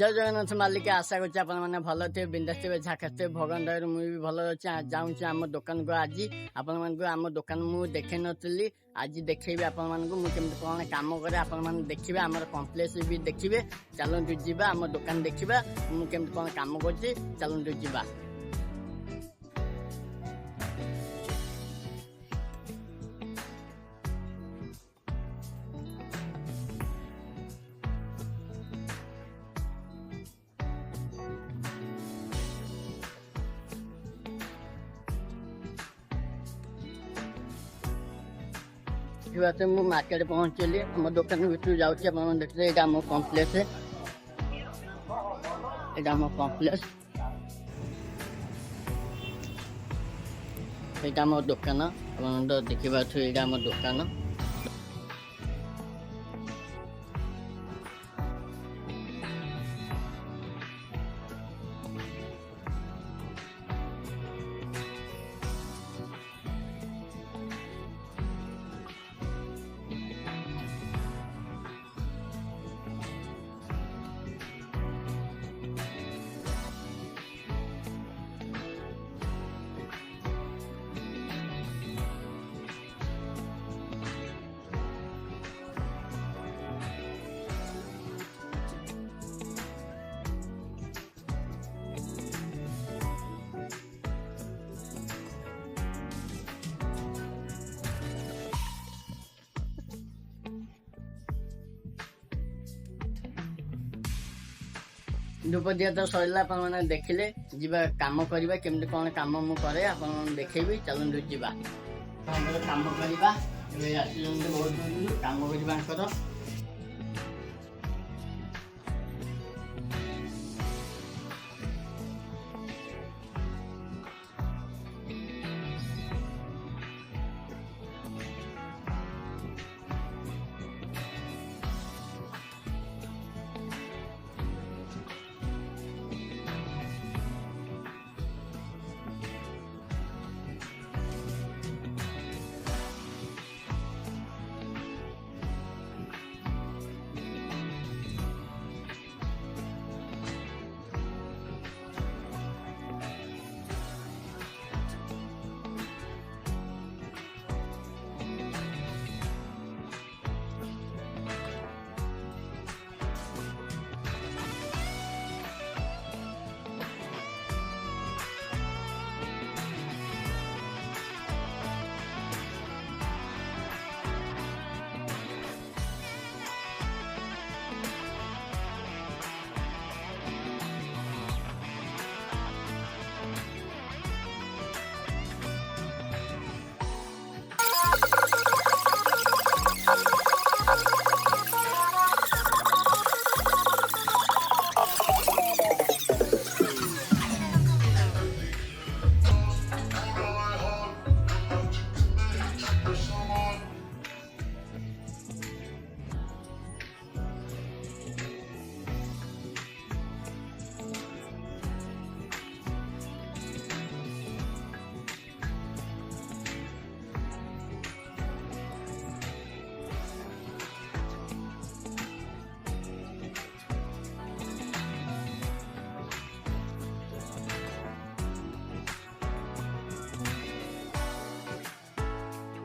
जय जगन्नाथ मालिक आशा कर भल थे बिंदास थे झाकास थे भगवान दया मुझे भल अच्छे जाऊँ आम दुकान को आज आपण आम दुकान मुझे देखे नी आज देखी आपण मुझे कौन कम करे आपण देखिए आम कम्प्लेक्स भी देखिए चलतु जा आम दुकान देखा मुझे कौन कम कर चलतु जा से मुझे मार्केट पहुँचली आम दुकान भर जाऊँ देखते ये आम कम्प्लेक्स ये आम कम्प्लेक्स ये आम दुकान देखा ये आम दुकान धूप दिया तो सरला मैंने देखिले जीवा काम करवा केमती कौन काम मुझे आप देखेबी चलते जा काम करवा बहुत काम कर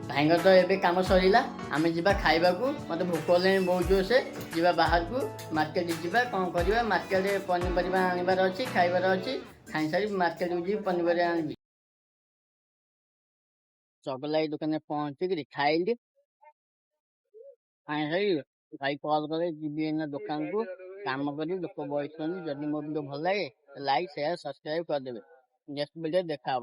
भाई तो ये कम सरला आम जा खावा मत भोक ले बहुत जोर से जा बाहर को मार्केट जा कौन करवा मार्केट पनीपरिया आनबार अच्छी खाइबार अच्छी खाई सारी मार्केट को जी पनीपरिया आनबी चगला दुकान पहुँचिक खाइली खाई सारी भाई कल करे जी दुकान को काम कर लोक बस जदि मो वीडियो भल लगे लाइक शेयर सब्सक्राइब करदे नेक्स्ट वीडियो देखा।